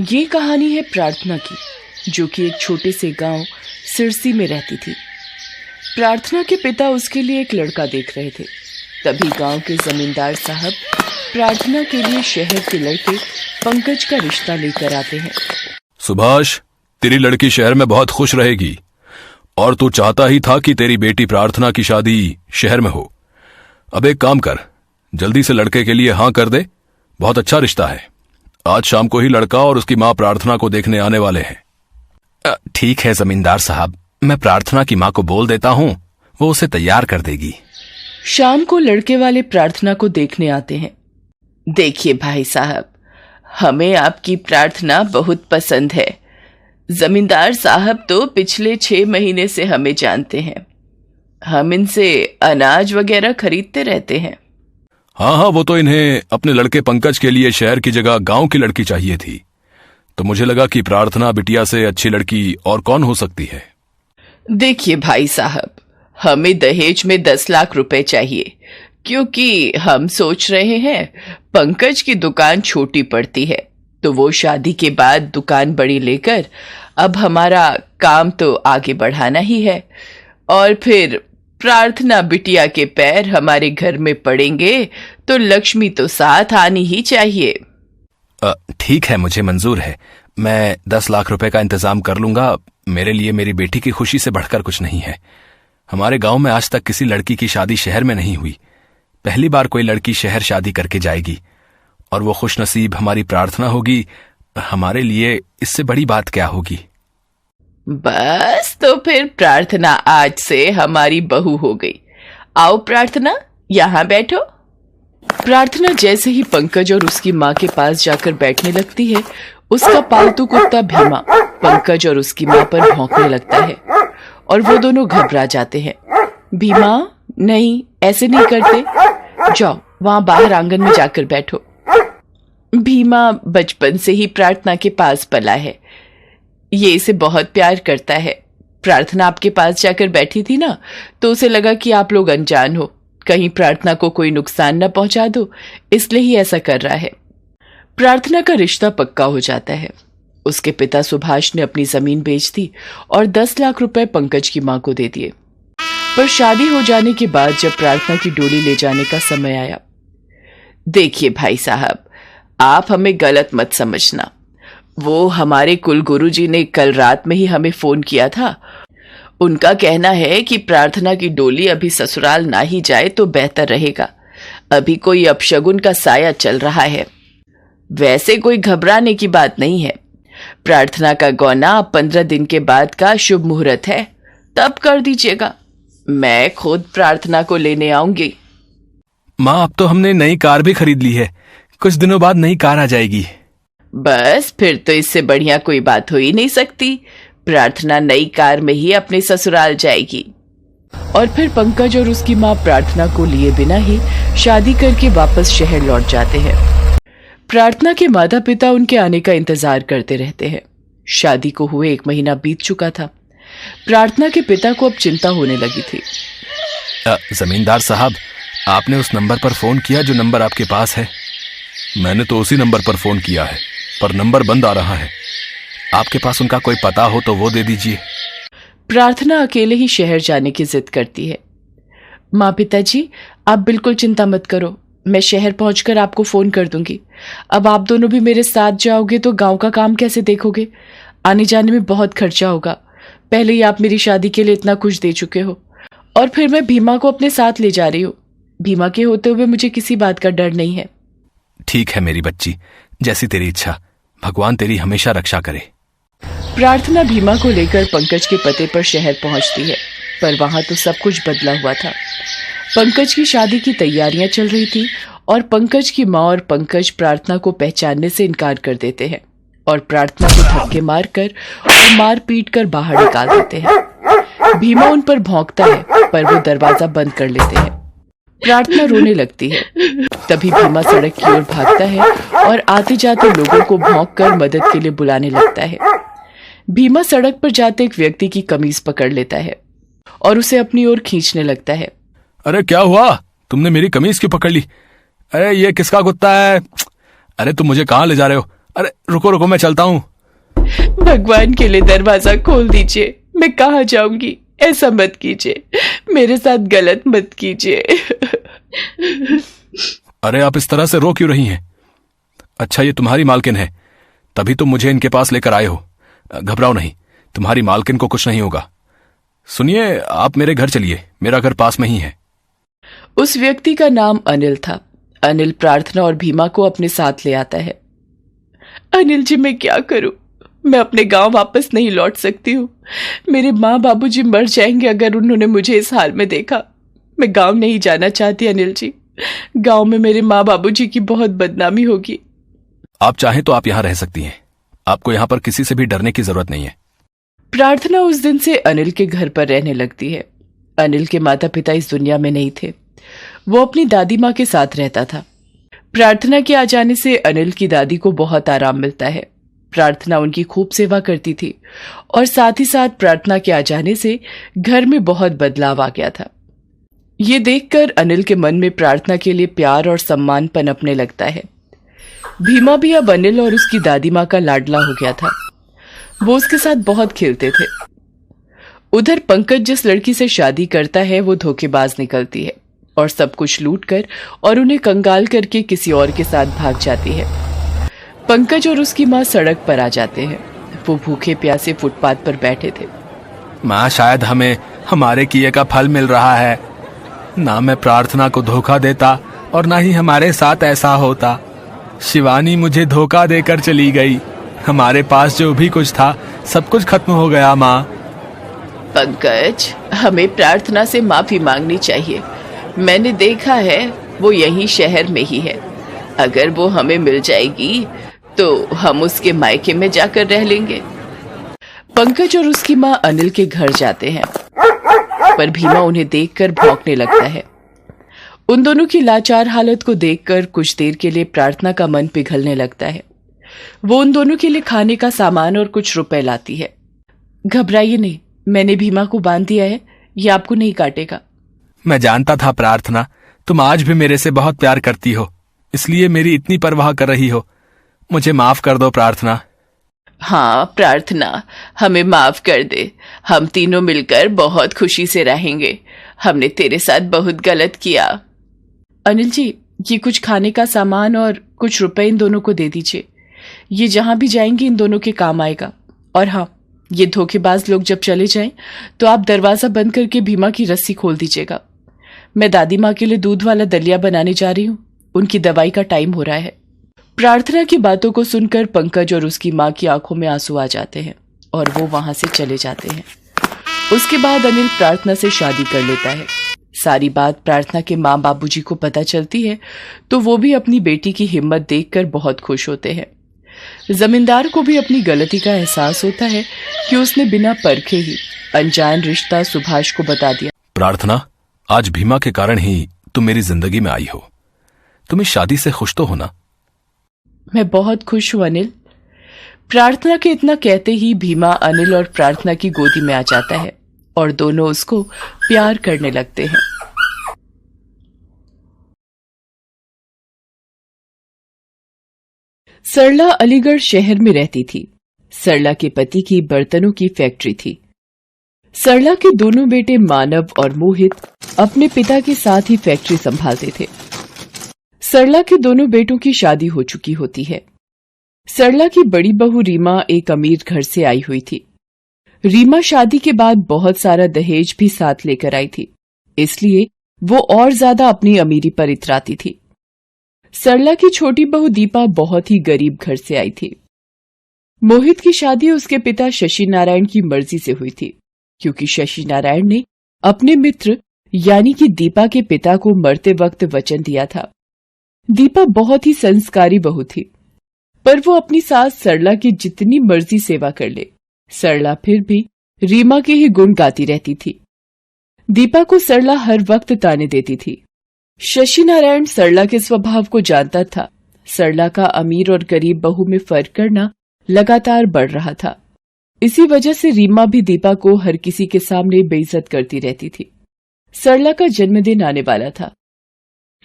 ये कहानी है प्रार्थना की, जो कि एक छोटे से गांव सिरसी में रहती थी। प्रार्थना के पिता उसके लिए एक लड़का देख रहे थे। तभी गांव के जमींदार साहब प्रार्थना के लिए शहर के लड़के पंकज का रिश्ता लेकर आते हैं। सुभाष, तेरी लड़की शहर में बहुत खुश रहेगी और तू चाहता ही था कि तेरी बेटी प्रार्थना की शादी शहर में हो। अब एक काम कर, जल्दी से लड़के के लिए हाँ कर दे। बहुत अच्छा रिश्ता है। आज शाम को ही लड़का और उसकी माँ प्रार्थना को देखने आने वाले हैं। ठीक है जमींदार साहब, मैं प्रार्थना की माँ को बोल देता हूँ, वो उसे तैयार कर देगी। शाम को लड़के वाले प्रार्थना को देखने आते हैं। देखिए भाई साहब, हमें आपकी प्रार्थना बहुत पसंद है। जमींदार साहब तो पिछले 6 महीने से हमें जानते हैं। हम इनसे अनाज वगैरह खरीदते रहते हैं। हाँ, वो तो इन्हें अपने लड़के पंकज के लिए शहर की जगह गांव की लड़की चाहिए थी, तो मुझे लगा कि प्रार्थना बिटिया से अच्छी लड़की और कौन हो सकती है। देखिए भाई साहब, हमें दहेज में 10 लाख रुपए चाहिए, क्योंकि हम सोच रहे हैं पंकज की दुकान छोटी पड़ती है, तो वो शादी के बाद दुकान बड़ी लेकर अब हमारा काम तो आगे बढ़ाना ही है, और फिर प्रार्थना बिटिया के पैर हमारे घर में पड़ेंगे तो लक्ष्मी तो साथ आनी ही चाहिए। ठीक है, मुझे मंजूर है। मैं 10 लाख रुपए का इंतजाम कर लूंगा। मेरे लिए मेरी बेटी की खुशी से बढ़कर कुछ नहीं है। हमारे गांव में आज तक किसी लड़की की शादी शहर में नहीं हुई। पहली बार कोई लड़की शहर शादी करके जाएगी और वो खुशनसीब हमारी प्रार्थना होगी। हमारे लिए इससे बड़ी बात क्या होगी। बस, तो फिर प्रार्थना आज से हमारी बहू हो गई। आओ प्रार्थना, यहाँ बैठो। प्रार्थना जैसे ही पंकज और उसकी माँ के पास जाकर बैठने लगती है, उसका पालतू कुत्ता भीमा पंकज और उसकी माँ पर भौंकने लगता है और वो दोनों घबरा जाते हैं। भीमा, नहीं, ऐसे नहीं करते। जाओ, वहां बाहर आंगन में जाकर बैठो। भीमा बचपन से ही प्रार्थना के पास पला है। ये इसे बहुत प्यार करता है। प्रार्थना आपके पास जाकर बैठी थी ना, तो उसे लगा कि आप लोग अनजान हो, कहीं प्रार्थना को कोई नुकसान न पहुंचा दो, इसलिए ही ऐसा कर रहा है। प्रार्थना का रिश्ता पक्का हो जाता है। उसके पिता सुभाष ने अपनी जमीन बेच दी और 10 लाख रुपए पंकज की मां को दे दिए। पर शादी हो जाने के बाद जब प्रार्थना की डोली ले जाने का समय आया, देखिए भाई साहब, आप हमें गलत मत समझना। वो हमारे कुल गुरुजी ने कल रात में ही हमें फोन किया था। उनका कहना है कि प्रार्थना की डोली अभी ससुराल ना ही जाए तो बेहतर रहेगा। अभी कोई अपशगुन का साया चल रहा है। वैसे कोई घबराने की बात नहीं है। प्रार्थना का गौना 15 दिन के बाद का शुभ मुहूर्त है, तब कर दीजिएगा। मैं खुद प्रार्थना को लेने आऊंगी। माँ, अब तो हमने नई कार भी खरीद ली है। कुछ दिनों बाद नई कार आ जाएगी। बस, फिर तो इससे बढ़िया कोई बात हो ही नहीं सकती। प्रार्थना नई कार में ही अपने ससुराल जाएगी। और फिर पंकज और उसकी माँ प्रार्थना को लिए बिना ही शादी करके वापस शहर लौट जाते हैं। प्रार्थना के माता पिता उनके आने का इंतजार करते रहते हैं। शादी को हुए 1 महीना बीत चुका था। प्रार्थना के पिता को अब चिंता होने लगी थी। जमींदार साहब, आपने उस नंबर पर फोन किया जो नंबर आपके पास है? मैंने तो उसी नंबर पर फोन किया है, पर नंबर बंद आ रहा है। आपके पास उनका कोई पता हो तो वो दे दीजिए। प्रार्थना अकेले ही शहर जाने की जिद करती है। माँ, पिताजी, आप बिल्कुल चिंता मत करो। मैं शहर पहुंचकर आपको फोन कर दूंगी। अब आप दोनों भी मेरे साथ जाओगे तो गांव का काम कैसे देखोगे? आने जाने में बहुत खर्चा होगा। पहले ही आप मेरी शादी के लिए इतना कुछ दे चुके हो, और फिर मैं भीमा को अपने साथ ले जा रही हूँ। भीमा के होते हुए मुझे किसी बात का डर नहीं है। ठीक है मेरी बच्ची, जैसी तेरी इच्छा। भगवान तेरी हमेशा रक्षा करे। प्रार्थना भीमा को लेकर पंकज के पते पर शहर पहुंचती है, पर वहां तो सब कुछ बदला हुआ था। पंकज की शादी की तैयारियां चल रही थी और पंकज की माँ और पंकज प्रार्थना को पहचानने से इनकार कर देते हैं और प्रार्थना को धक्के मारकर और मार पीट कर बाहर निकाल देते हैं। भीमा उन पर भौंकता है, पर वो दरवाजा बंद कर लेते हैं। प्रार्थना रोने लगती है। तभी भीमा सड़क की ओर भागता है और आते जाते लोगों को भौंक कर मदद के लिए बुलाने लगता है। भीमा सड़क पर जाते एक व्यक्ति की कमीज पकड़ लेता है और उसे अपनी ओर खींचने लगता है। अरे क्या हुआ? तुमने मेरी कमीज क्यों पकड़ ली? अरे ये किसका कुत्ता है? अरे तुम मुझे कहाँ ले जा रहे हो? अरे रुको रुको, मैं चलता हूँ। भगवान के लिए दरवाजा खोल दीजिए, मैं कहाँ जाऊंगी? ऐसा मत कीजिए, मेरे साथ गलत मत कीजिए। अरे आप इस तरह से रो क्यों रही हैं? अच्छा, ये तुम्हारी मालकिन है, तभी तुम मुझे इनके पास लेकर आए हो। घबराओ नहीं, तुम्हारी मालकिन को कुछ नहीं होगा। सुनिए, आप मेरे घर चलिए, मेरा घर पास में ही है। उस व्यक्ति का नाम अनिल था। अनिल प्रार्थना और भीमा को अपने साथ ले आता है। अनिल जी, मैं क्या करूं? मैं अपने गांव वापस नहीं लौट सकती हूँ। मेरे माँ बाबूजी मर जाएंगे अगर उन्होंने मुझे इस हाल में देखा। मैं गांव नहीं जाना चाहती अनिल जी। गांव में मेरे माँ बाबूजी की बहुत बदनामी होगी। आप चाहें तो आप यहाँ रह सकती हैं। आपको यहाँ पर किसी से भी डरने की जरूरत नहीं है। प्रार्थना उस दिन से अनिल के घर पर रहने लगती है। अनिल के माता पिता इस दुनिया में नहीं थे। वो अपनी दादी माँ के साथ रहता था। प्रार्थना के आ जाने से अनिल की दादी को बहुत आराम मिलता है। प्रार्थना उनकी खूब सेवा करती थी और साथ ही साथ प्रार्थना के आ जाने से घर में बहुत बदलाव आ गया था। ये देखकर अनिल के मन में प्रार्थना के लिए प्यार और सम्मान पनपने लगता है। भीमा भी अब अनिल और उसकी दादी माँ का लाडला हो गया था। वो उसके साथ बहुत खेलते थे। उधर पंकज जिस लड़की से शादी करता है वो धोखेबाज निकलती है और सब कुछ लूटकर और उन्हें कंगाल करके किसी और के साथ भाग जाती है। पंकज और उसकी माँ सड़क पर आ जाते हैं। वो भूखे प्यासे फुटपाथ पर बैठे थे। माँ, शायद हमें हमारे किए का फल मिल रहा है। ना मैं प्रार्थना को धोखा देता और ना ही हमारे साथ ऐसा होता। शिवानी मुझे धोखा देकर चली गई। हमारे पास जो भी कुछ था सब कुछ खत्म हो गया। माँ, पंकज, हमें प्रार्थना से माफी मांगनी चाहिए। मैंने देखा है वो यही शहर में ही है। अगर वो हमें मिल जाएगी तो हम उसके मायके में जाकर रह लेंगे। पंकज और उसकी माँ अनिल के घर जाते हैं, पर भीमा उन्हें देखकर भौंकने लगता है। उन दोनों की लाचार हालत को देखकर कुछ देर के लिए प्रार्थना का मन पिघलने लगता है। वो उन दोनों के लिए खाने का सामान और कुछ रुपए लाती है। घबराइए नहीं, मैंने भीमा को बांध दिया है, ये आपको नहीं काटेगा। मैं जानता था प्रार्थना, तुम आज भी मेरे से बहुत प्यार करती हो, इसलिए मेरी इतनी परवाह कर रही हो। मुझे माफ कर दो प्रार्थना। हाँ प्रार्थना, हमें माफ कर दे। हम तीनों मिलकर बहुत खुशी से रहेंगे। हमने तेरे साथ बहुत गलत किया। अनिल जी, ये कुछ खाने का सामान और कुछ रुपए इन दोनों को दे दीजिए। ये जहां भी जाएंगे इन दोनों के काम आएगा। और हाँ, ये धोखेबाज लोग जब चले जाएं तो आप दरवाजा बंद करके भीमा की रस्सी खोल दीजिएगा। मैं दादी माँ के लिए दूध वाला दलिया बनाने जा रही हूँ। उनकी दवाई का टाइम हो रहा है। प्रार्थना की बातों को सुनकर पंकज और उसकी माँ की आंखों में आंसू आ जाते हैं और वो वहां से चले जाते हैं। उसके बाद अनिल प्रार्थना से शादी कर लेता है। सारी बात प्रार्थना के माँ बाबूजी को पता चलती है तो वो भी अपनी बेटी की हिम्मत देखकर बहुत खुश होते हैं। जमींदार को भी अपनी गलती का एहसास होता है कि उसने बिना परखे ही अनजान रिश्ता सुभाष को बता दिया। प्रार्थना, आज भीमा के कारण ही तुम मेरी जिंदगी में आई हो। तुम इस शादी से खुश तो हो ना? मैं बहुत खुश हूं अनिल। प्रार्थना के इतना कहते ही भीमा अनिल और प्रार्थना की गोदी में आ जाता है और दोनों उसको प्यार करने लगते हैं। सरला अलीगढ़ शहर में रहती थी। सरला के पति की बर्तनों की फैक्ट्री थी। सरला के दोनों बेटे मानव और मोहित अपने पिता के साथ ही फैक्ट्री संभालते थे। सरला के दोनों बेटों की शादी हो चुकी होती है। सरला की बड़ी बहू रीमा एक अमीर घर से आई हुई थी। रीमा शादी के बाद बहुत सारा दहेज भी साथ लेकर आई थी, इसलिए वो और ज्यादा अपनी अमीरी पर इतराती थी। सरला की छोटी बहू दीपा बहुत ही गरीब घर से आई थी। मोहित की शादी उसके पिता शशि नारायण की मर्जी से हुई थी, क्योंकि शशि नारायण ने अपने मित्र यानी कि दीपा के पिता को मरते वक्त वचन दिया था। दीपा बहुत ही संस्कारी बहू थी, पर वो अपनी सास सरला की जितनी मर्जी सेवा कर ले, सरला फिर भी रीमा के ही गुण गाती रहती थी। दीपा को सरला हर वक्त ताने देती थी। शशि नारायण सरला के स्वभाव को जानता था। सरला का अमीर और गरीब बहू में फर्क करना लगातार बढ़ रहा था। इसी वजह से रीमा भी दीपा को हर किसी के सामने बेइज्जत करती रहती थी। सरला का जन्मदिन आने वाला था।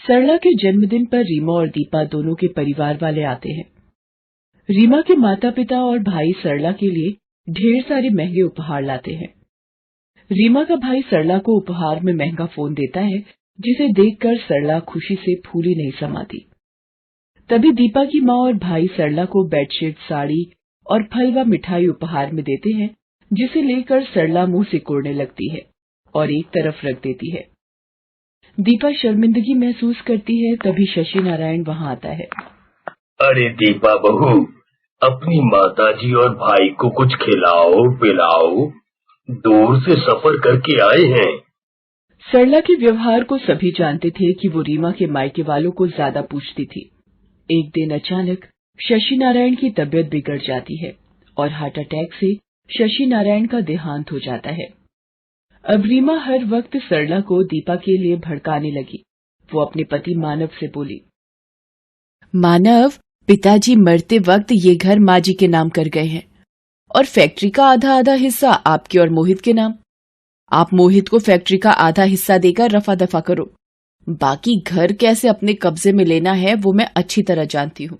सरला के जन्मदिन पर रीमा और दीपा दोनों के परिवार वाले आते हैं। रीमा के माता पिता और भाई सरला के लिए ढेर सारे महंगे उपहार लाते हैं। रीमा का भाई सरला को उपहार में महंगा फोन देता है, जिसे देखकर सरला खुशी से फूली नहीं समाती। तभी दीपा की माँ और भाई सरला को बेडशीट, साड़ी और फल व मिठाई उपहार में देते हैं, जिसे लेकर सरला मुंह सिकोड़ने लगती है और एक तरफ रख देती है। दीपा शर्मिंदगी महसूस करती है। तभी शशि नारायण वहाँ आता है। अरे दीपा बहू, अपनी माताजी और भाई को कुछ खिलाओ पिलाओ, दूर से सफर करके आए हैं। सरला के व्यवहार को सभी जानते थे कि वो रीमा के मायके वालों को ज्यादा पूछती थी। एक दिन अचानक शशि नारायण की तबीयत बिगड़ जाती है और हार्ट अटैक से शशि नारायण का देहांत हो जाता है। अब रीमा हर वक्त सरला को दीपा के लिए भड़काने लगी। वो अपने पति मानव से बोली, मानव, पिताजी मरते वक्त ये घर माँ जी के नाम कर गए हैं और फैक्ट्री का आधा आधा हिस्सा आपके और मोहित के नाम। आप मोहित को फैक्ट्री का आधा हिस्सा देकर रफा दफा करो। बाकी घर कैसे अपने कब्जे में लेना है वो मैं अच्छी तरह जानती हूँ।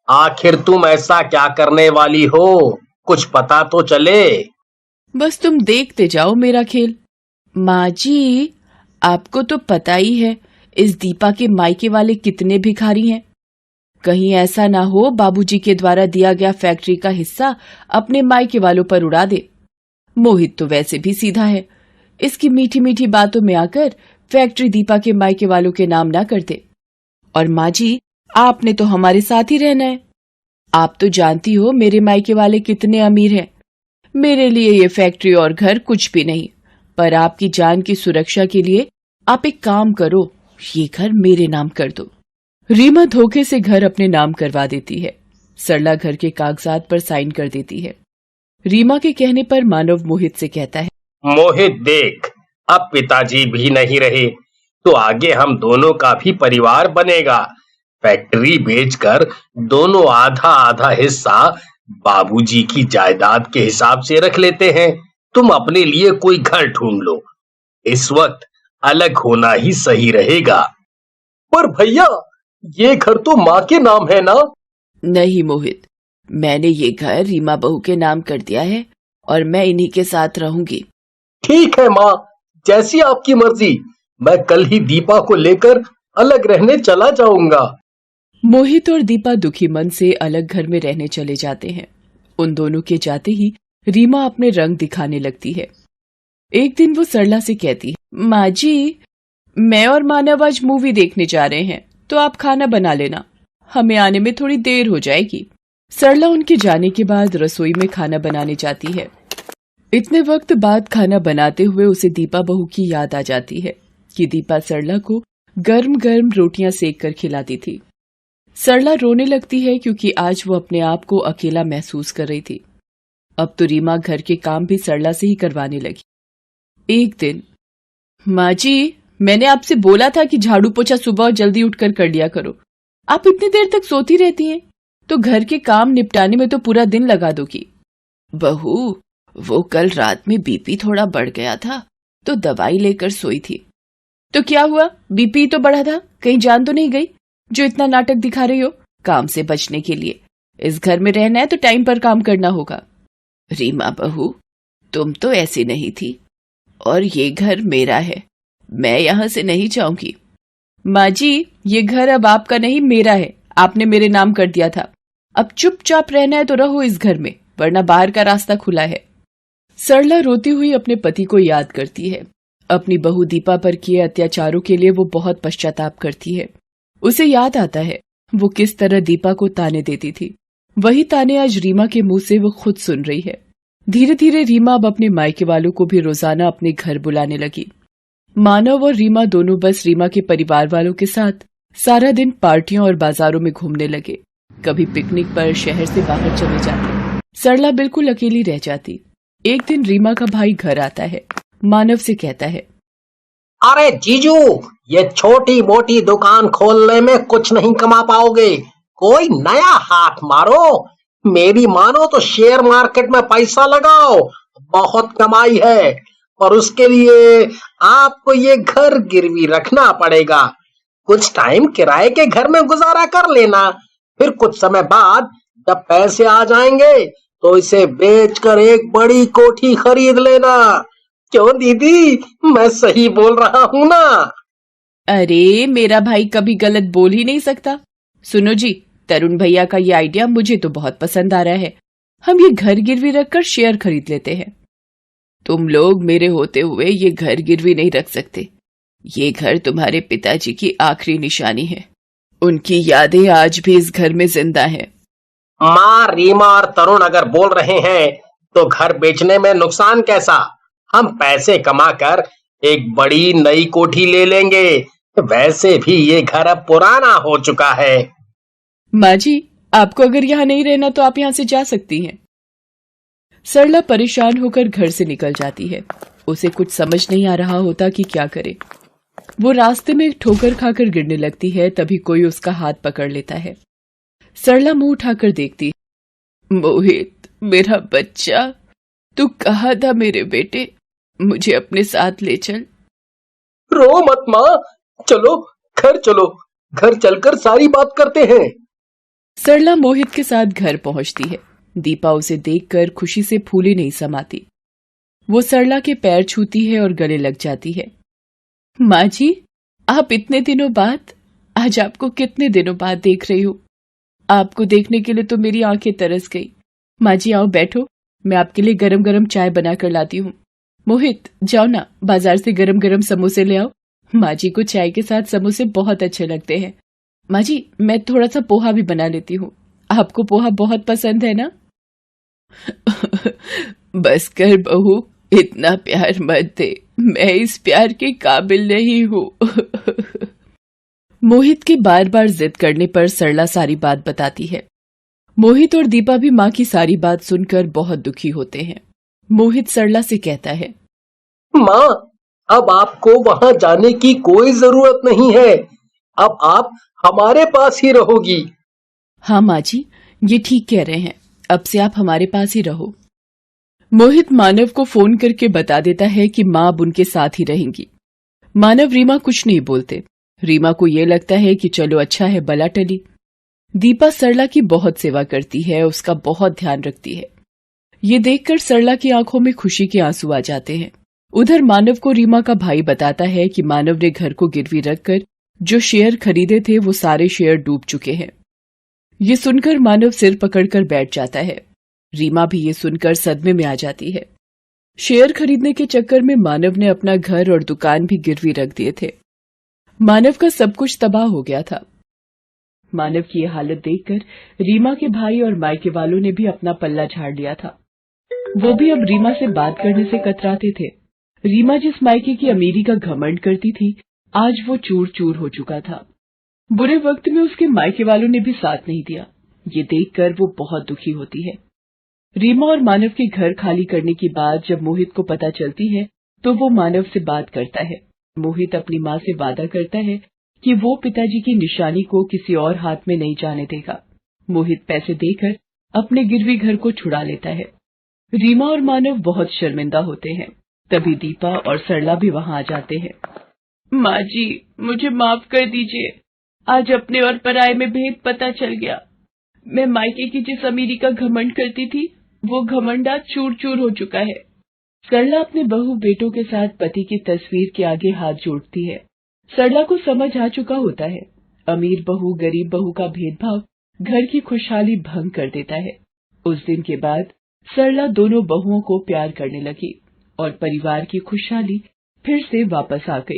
आखिर तुम ऐसा क्या करने वाली हो, कुछ पता तो चले। बस तुम देखते जाओ मेरा खेल। माँ जी, आपको तो पता ही है इस दीपा के मायके वाले कितने भिखारी हैं। कहीं ऐसा ना हो बाबूजी के द्वारा दिया गया फैक्ट्री का हिस्सा अपने मायके वालों पर उड़ा दे। मोहित तो वैसे भी सीधा है, इसकी मीठी मीठी बातों में आकर फैक्ट्री दीपा के मायके वालों के नाम ना कर दे। और माँ जी, आपने तो हमारे साथ ही रहना है। आप तो जानती हो मेरे मायके वाले कितने अमीर हैं। मेरे लिए ये फैक्ट्री और घर कुछ भी नहीं, पर आपकी जान की सुरक्षा के लिए आप एक काम करो, ये घर मेरे नाम कर दो। रीमा धोखे से घर अपने नाम करवा देती है। सरला घर के कागजात पर साइन कर देती है। रीमा के कहने पर मानव मोहित से कहता है, मोहित देख, अब पिताजी भी नहीं रहे तो आगे हम दोनों का भी परिवार बनेगा। फैक्ट्री बेचकर दोनों आधा आधा हिस्सा बाबूजी की जायदाद के हिसाब से रख लेते हैं। तुम अपने लिए कोई घर ढूंढ लो, इस वक्त अलग होना ही सही रहेगा। पर भैया, ये घर तो माँ के नाम है ना? नहीं मोहित, मैंने ये घर रीमा बहू के नाम कर दिया है और मैं इन्हीं के साथ रहूंगी। ठीक है माँ, जैसी आपकी मर्जी। मैं कल ही दीपा को लेकर अलग रहने चला जाऊंगा। मोहित और दीपा दुखी मन से अलग घर में रहने चले जाते हैं। उन दोनों के जाते ही रीमा अपने रंग दिखाने लगती है। एक दिन वो सरला से कहती है, माँ जी, मैं और मानव आज मूवी देखने जा रहे हैं, तो आप खाना बना लेना, हमें आने में थोड़ी देर हो जाएगी। सरला उनके जाने के बाद रसोई में खाना बनाने जाती है। इतने वक्त बाद खाना बनाते हुए उसे दीपा बहू की याद आ जाती है कि दीपा सरला को गर्म गर्म रोटियां सेक कर खिलाती थी। सरला रोने लगती है क्योंकि आज वो अपने आप को अकेला महसूस कर रही थी। अब तो रीमा घर के काम भी सरला से ही करवाने लगी। एक दिन, माँ जी, मैंने आपसे बोला था कि झाड़ू पोछा सुबह जल्दी उठकर कर लिया करो। आप इतनी देर तक सोती रहती हैं, तो घर के काम निपटाने में तो पूरा दिन लगा दोगी। बहू, वो कल रात में बीपी थोड़ा बढ़ गया था, तो दवाई लेकर सोई थी। तो क्या हुआ, बीपी तो बढ़ा था, कहीं जान तो नहीं गई जो इतना नाटक दिखा रही हो? काम से बचने के लिए इस घर में रहना है तो टाइम पर काम करना होगा। रीमा बहू, तुम तो ऐसी नहीं थी, और ये घर मेरा है, मैं यहाँ से नहीं जाऊंगी। माँ जी, ये घर अब आपका नहीं मेरा है, आपने मेरे नाम कर दिया था। अब चुपचाप रहना है तो रहो इस घर में, वरना बाहर का रास्ता खुला है। सरला रोती हुई अपने पति को याद करती है। अपनी बहू दीपा पर किए अत्याचारों के लिए वो बहुत पश्चाताप करती है। उसे याद आता है वो किस तरह दीपा को ताने देती थी। वही ताने आज रीमा के मुंह से वो खुद सुन रही है। धीरे धीरे रीमा अब अपने मायके वालों को भी रोजाना अपने घर बुलाने लगी। मानव और रीमा दोनों बस रीमा के परिवार वालों के साथ सारा दिन पार्टियों और बाजारों में घूमने लगे। कभी पिकनिक पर शहर से बाहर चले जाते। सरला बिल्कुल अकेली रह जाती। एक दिन रीमा का भाई घर आता है। मानव से कहता है, अरे जीजू, ये छोटी मोटी दुकान खोलने में कुछ नहीं कमा पाओगे, कोई नया हाथ मारो। मेरी मानो तो शेयर मार्केट में पैसा लगाओ, बहुत कमाई है। और उसके लिए आपको ये घर गिरवी रखना पड़ेगा। कुछ टाइम किराए के घर में गुजारा कर लेना, फिर कुछ समय बाद जब पैसे आ जाएंगे तो इसे बेचकर एक बड़ी कोठी खरीद लेना। क्यों दीदी, मैं सही बोल रहा हूँ ना? अरे मेरा भाई कभी गलत बोल ही नहीं सकता। सुनो जी, तरुण भैया का ये आइडिया मुझे तो बहुत पसंद आ रहा है। हम ये घर गिरवी रखकर शेयर खरीद लेते हैं। तुम लोग मेरे होते हुए ये घर गिरवी नहीं रख सकते। ये घर तुम्हारे पिताजी की आखिरी निशानी है। उनकी यादें आज भी इस घर में जिंदा हैं। माँ, रीमा और तरुण अगर बोल रहे हैं तो घर बेचने में नुकसान कैसा? हम पैसे कमाकर एक बड़ी नई कोठी ले लेंगे। वैसे भी ये घर अब पुराना हो चुका है। माँ जी, आपको अगर यहाँ नहीं रहना तो आप यहाँ से जा सकती हैं। सरला परेशान होकर घर से निकल जाती है। उसे कुछ समझ नहीं आ रहा होता कि क्या करे। वो रास्ते में एक ठोकर खाकर गिरने लगती है, तभी कोई उसका हाथ पकड़ लेता है। सरला मुंह उठाकर देखती है। मोहित, मेरा बच्चा, तू कहाँ था मेरे बेटे? मुझे अपने साथ ले चल। रो मत माँ, चलो घर चलो, घर चलकर सारी बात करते हैं। सरला मोहित के साथ घर पहुंचती है। दीपा उसे देखकर खुशी से फूली नहीं समाती। वो सरला के पैर छूती है और गले लग जाती है। माँ जी, आप इतने दिनों बाद, आज आपको कितने दिनों बाद देख रही हूँ। आपको देखने के लिए तो मेरी आंखें तरस गई। माँ जी आओ बैठो, मैं आपके लिए गरम गरम चाय बनाकर लाती हूँ। मोहित, जाओ ना, बाजार से गरम गरम समोसे ले आओ। माँ जी को चाय के साथ समोसे बहुत अच्छे लगते हैं। माँ जी, मैं थोड़ा सा पोहा भी बना लेती हूँ। आपको पोहा बहुत पसंद है ना? बस कर बहू, इतना प्यार मत दे, मैं इस प्यार के काबिल नहीं हूँ। मोहित के बार बार जिद करने पर सरला सारी बात बताती है। मोहित और दीपा भी माँ की सारी बात सुनकर बहुत दुखी होते हैं। मोहित सरला से कहता है, माँ, अब आपको वहां जाने की कोई जरूरत नहीं है। अब आप हमारे पास ही रहोगी। हाँ माँ जी, ये ठीक कह रहे हैं, अब से आप हमारे पास ही रहो। मोहित मानव को फोन करके बता देता है कि माँ अब उनके साथ ही रहेंगी। मानव रीमा कुछ नहीं बोलते। रीमा को ये लगता है कि चलो अच्छा है, बला टली। दीपा सरला की बहुत सेवा करती है, उसका बहुत ध्यान रखती है। ये देखकर सरला की आंखों में खुशी के आंसू आ जाते हैं। उधर मानव को रीमा का भाई बताता है कि मानव ने घर को गिरवी रखकर जो शेयर खरीदे थे वो सारे शेयर डूब चुके हैं। ये सुनकर मानव सिर पकड़कर बैठ जाता है। रीमा भी ये सुनकर सदमे में आ जाती है। शेयर खरीदने के चक्कर में मानव ने अपना घर और दुकान भी गिरवी रख दिए थे। मानव का सब कुछ तबाह हो गया था। मानव की ये हालत देखकर रीमा के भाई और मायके वालों ने भी अपना पल्ला झाड़ लिया था। वो भी अब रीमा से बात करने से कतराते थे। रीमा जिस मायके की अमीरी का घमंड करती थी, आज वो चूर चूर हो चुका था। बुरे वक्त में उसके मायके वालों ने भी साथ नहीं दिया। ये देखकर वो बहुत दुखी होती है। रीमा और मानव के घर खाली करने की बात जब मोहित को पता चलती है तो वो मानव से बात करता है। मोहित अपनी माँ से वादा करता है कि वो पिताजी की निशानी को किसी और हाथ में नहीं जाने देगा। मोहित पैसे देकर अपने गिरवी घर को छुड़ा लेता है। रीमा और मानव बहुत शर्मिंदा होते हैं। तभी दीपा और सरला भी वहां आ जाते हैं। माँ जी, मुझे माफ कर दीजिए। आज अपने और पराये में भेद पता चल गया। मैं मायके की जिस अमीरी का घमंड करती थी, वो घमंड आज चूर चूर हो चुका है। सरला अपने बहू बेटों के साथ पति की तस्वीर के आगे हाथ जोड़ती है। सरला को समझ आ चुका होता है, अमीर बहू गरीब बहू का भेदभाव घर की खुशहाली भंग कर देता है। उस दिन के बाद सरला दोनों बहुओं को प्यार करने लगी और परिवार की खुशहाली फिर से वापस आ गई।